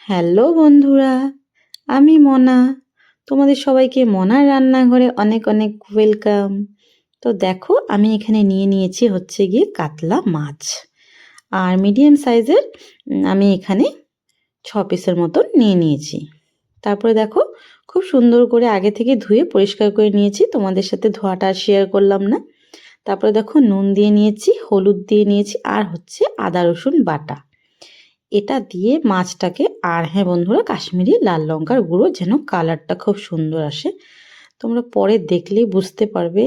Hello বন্ধুরা, আমি মনা। তোমাদের সবাইকে মনার রান্নাঘরে অনেক অনেক ওয়েলকাম। তো দেখো, আমি এখানে নিয়ে নিয়েছি হচ্ছে গিয়ে কাতলা মাছ। আর মিডিয়াম সাইজের আমি এখানে 6 পিসের মতন নিয়ে নিয়েছি। তারপরে দেখো, খুব সুন্দর করে আগে থেকে ধুয়ে পরিষ্কার করে নিয়েছি, তোমাদের সাথে ধোয়াটা আর শেয়ার করলাম না। তারপরে দেখো, নুন দিয়ে নিয়েছি, হলুদ দিয়ে নিয়েছি, আর হচ্ছে আদা রসুন বাটা। এটা দিয়ে মাছটাকে, আর হ্যাঁ বন্ধুরা, কাশ্মীরি লাল লঙ্কার গুঁড়ো, যেন কালারটা খুব সুন্দর আসে। তোমরা পরে দেখলেই বুঝতে পারবে।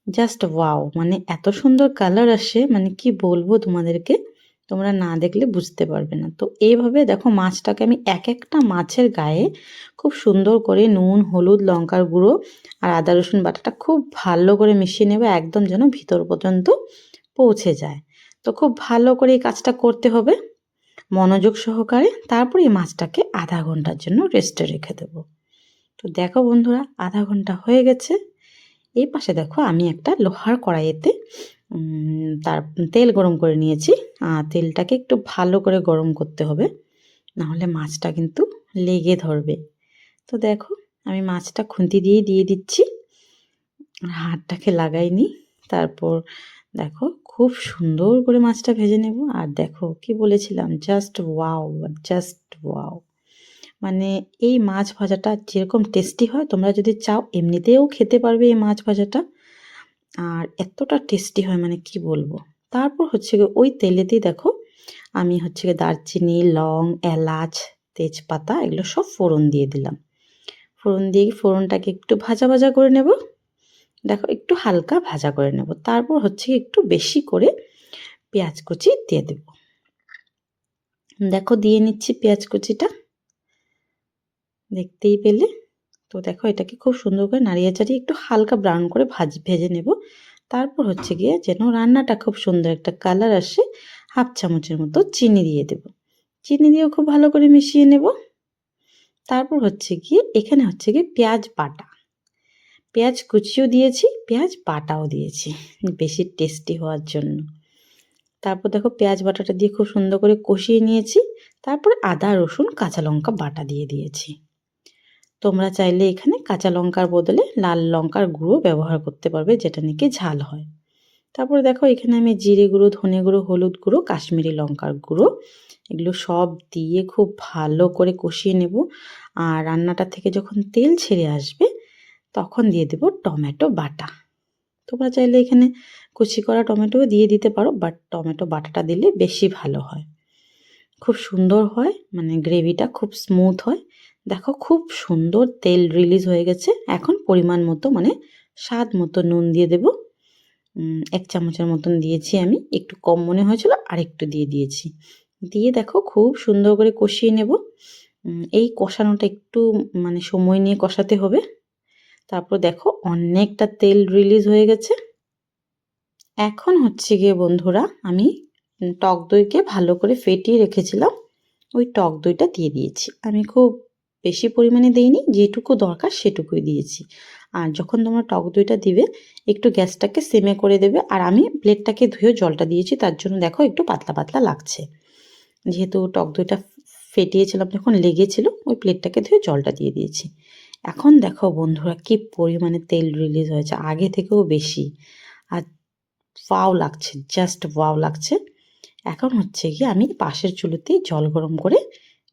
জাস্ট ওয়াও, মানে এত সুন্দর কালার আসে, মানে কি বলবো তোমাদেরকে, তোমরা না দেখলে বুঝতে পারবে না। তো এইভাবে দেখো, মাছটাকে আমি এক একটা মাছের গায়ে খুব সুন্দর করে নুন হলুদ লঙ্কার গুঁড়ো আর আদা রসুন বাটাটা খুব ভালো করে মিশিয়ে নেবে, একদম যেন ভিতর পর্যন্ত পৌঁছে যায়। তো খুব ভালো করে এই কাজটা করতে হবে মনোযোগ সহকারে। তারপর এই মাছটাকে আধা ঘন্টার জন্য রেস্টে রেখে দেবো। তো দেখো বন্ধুরা, আধা ঘন্টা হয়ে গেছে। এই পাশে দেখো, আমি একটা লোহার কড়াইয়েতে তার তেল গরম করে নিয়েছি। তেলটাকে একটু ভালো করে গরম করতে হবে, নাহলে মাছটা কিন্তু লেগে ধরবে। তো দেখো, আমি মাছটা খুন্তি দিয়েই দিয়ে দিচ্ছি, হাতটাকে লাগাইনি। তারপর দেখো, খুব সুন্দর করে মাছটা ভেজে নেব। আর দেখো, কি বলেছিলাম, জাস্ট ওয়াও, জাস্ট ওয়াও। মানে এই মাছ ভাজাটা যেরকম টেস্টি হয়, তোমরা যদি চাও এমনিতেও খেতে পারবে এই মাছ ভাজাটা। আর এতটা টেস্টি হয়, মানে কি বলবো। তারপর হচ্ছে গিয়ে ওই তেলেতেই দেখো, আমি হচ্ছে গিয়ে দারচিনি লং এলাচ তেজপাতা এগুলো সব ফোড়ন দিয়ে দিলাম। ফোড়ন দিয়ে ফোড়নটাকে একটু ভাজা ভাজা করে নেব। দেখো, একটু হালকা ভাজা করে নেব। তারপর হচ্ছে একটু বেশি করে পেঁয়াজ কুচি দিয়ে দেব। দেখো, দিয়ে নিচ্ছি পেঁয়াজ কুচিটা, দেখতেই পেলে। তো দেখো, এটাকে খুব সুন্দর করে নাড়িয়ে চাড়িয়ে একটু হালকা ব্রাউন করে ভেজে নেব। তারপর হচ্ছে গিয়ে যেন রান্নাটা খুব সুন্দর একটা কালার আসে, 1/2 চামচের মতো চিনি দিয়ে দেব। চিনি দিয়েও খুব ভালো করে মিশিয়ে নেব। তারপর হচ্ছে গিয়ে এখানে হচ্ছে গিয়ে পেঁয়াজ বাটা, পেঁয়াজ কুচিও দিয়েছি, পেঁয়াজ বাটাও দিয়েছি বেশি টেস্টি হওয়ার জন্য। তারপর দেখো, পেঁয়াজ বাটাটা দিয়ে খুব সুন্দর করে কষিয়ে নিয়েছি। তারপরে আদা রসুন কাঁচা লঙ্কা বাটা দিয়ে দিয়েছি। তোমরা চাইলে এখানে কাঁচা লঙ্কার বদলে লাল লঙ্কার গুঁড়ো ব্যবহার করতে পারবে, যেটা নাকি ঝাল হয়। তারপরে দেখো, এখানে আমি জিরে গুঁড়ো ধনে গুঁড়ো হলুদ গুঁড়ো কাশ্মীরি লঙ্কার গুঁড়ো এগুলো সব দিয়ে খুব ভালো করে কষিয়ে নেব। আর রান্নাটা থেকে যখন তেল ছেড়ে আসবে, তখন দিয়ে দেব টমেটো বাটা। তোমরা চাইলে এখানে কুচি করা টমেটোও দিয়ে দিতে পারো, বাট টমেটো বাটাটা দিলে বেশি ভালো হয়, খুব সুন্দর হয়, মানে গ্রেভিটা খুব স্মুথ হয়। দেখো, খুব সুন্দর তেল রিলিজ হয়ে গেছে। এখন পরিমাণ মতো, মানে স্বাদ মতো নুন দিয়ে দেব। 1 চামচের মতন দিয়েছি আমি, একটু কম মনে হয়েছিল আর একটু দিয়ে দিয়েছি। দিয়ে দেখো, খুব সুন্দর করে কষিয়ে নেব। এই কষানোটা একটু মানে সময় নিয়ে কষাতে হবে। তারপর দেখো, অনেকটা তেল রিলিজ হয়ে গেছে। এখন হচ্ছে গিয়ে বন্ধুরা, আমি টক দইকে ভালো করে ফেটিয়ে রেখেছিলাম, ওই টক দইটা দিয়ে দিয়েছি। আমি খুব বেশি পরিমাণে দিইনি, যেটুকু দরকার সেটুকুই দিয়েছি। আর যখন তোমরা টক দইটা দিবে, একটু গ্যাসটাকে সেমে করে দেবে। আর আমি প্লেটটাকে ধুয়ে জলটা দিয়েছি, তার জন্য দেখো একটু পাতলা পাতলা লাগছে, যেহেতু টক দইটা ফেটিয়েছিলাম যখন লেগেছিল। ওই প্লেটটাকে ধুয়ে জলটা দিয়ে দিয়েছি। এখন দেখো বন্ধুরা, কি পরিমাণে তেল রিলিজ হয়েছে, আগে থেকেও বেশি। আর ওয়াও লাগছে, জাস্ট ওয়াও লাগছে। এখন হচ্ছে গিয়ে আমি পাশের চুলোতেই জল গরম করে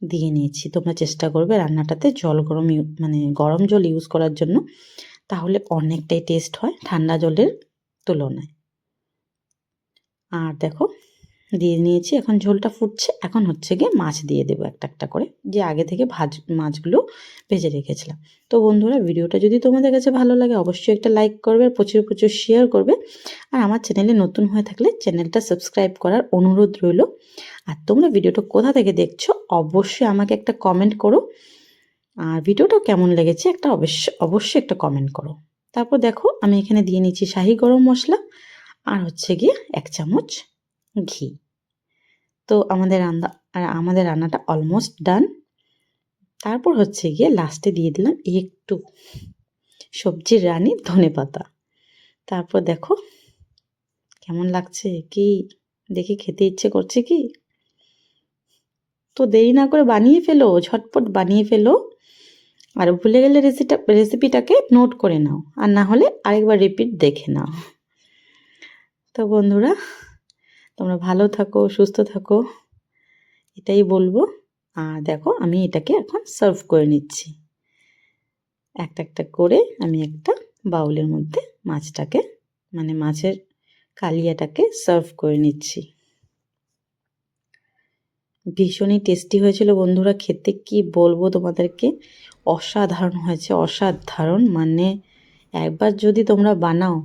দিয়ে নিয়েছি। তোমরা চেষ্টা করবে রান্নাটাতে জল গরম মানে গরম জল ইউজ করার জন্য, তাহলে অনেকটাই টেস্ট হয় ঠান্ডা জলের তুলনায়। আর দেখো, দিয়ে নিয়েছি, এখন ঝোলটা ফুটছে। এখন হচ্ছে গিয়ে মাছ দিয়ে দেবো একটা একটা করে, যে আগে থেকে মাছগুলো ভেজে রেখেছিলাম। তো বন্ধুরা, ভিডিওটা যদি তোমাদের কাছে ভালো লাগে, অবশ্যই একটা লাইক করবে আর প্রচুর প্রচুর শেয়ার করবে। আর আমার চ্যানেলে নতুন হয়ে থাকলে চ্যানেলটা সাবস্ক্রাইব করার অনুরোধ রইল। আর তোমরা ভিডিওটা কোথা থেকে দেখছো, অবশ্যই আমাকে একটা কমেন্ট করো। আর ভিডিওটা কেমন লেগেছে অবশ্যই একটা কমেন্ট করো। তারপর দেখো, আমি এখানে দিয়ে নিচ্ছি শাহি গরম মশলা, আর হচ্ছে গিয়ে 1 চামচ ঘি। তো আমাদের রান্নাটা অলমোস্ট ডান। তারপর হচ্ছে গিয়ে লাস্টে দিয়ে দিলাম একটু সবজির রানী ধনেপাতা। তারপর দেখো কেমন লাগছে, কি দেখে খেতে ইচ্ছে করছে কি। তো দেরি না করে বানিয়ে ফেলো, ঝটপট বানিয়ে ফেলো। আর ভুলে গেলে রেসিপিটাকে নোট করে নাও, আর না হলে আরেকবার রিপিট দেখে নাও। তো বন্ধুরা, তোমরা ভালো থাকো, সুস্থ থাকো, এটাই বলবো। আর দেখো আমি এটাকে এখন সার্ভ করে নিচ্ছি। একটা একটা করে আমি একটা বাউলের মধ্যে মাছটাকে, মানে মাছের কালিয়াটাকে সার্ভ করে নিচ্ছি। ভীষণই টেস্টি হয়েছিল বন্ধুরা, খেতে কি বলবো তোমাদেরকে, অসাধারণ হয়েছে, অসাধারণ। মানে একবার যদি তোমরা বানাও,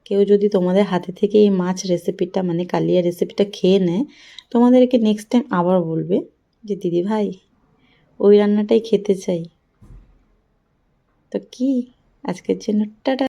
কেউ যদি তোমাদের হাতে থেকে এই মাছ রেসিপিটা মানে কালিয়া রেসিপিটা খেয়ে নেয়, তোমাদেরকে নেক্সট টাইম আবার বলবে যে দিদি ভাই ওই রান্নাটাই খেতে চাই। তো কি আজকের জন্য টাটা।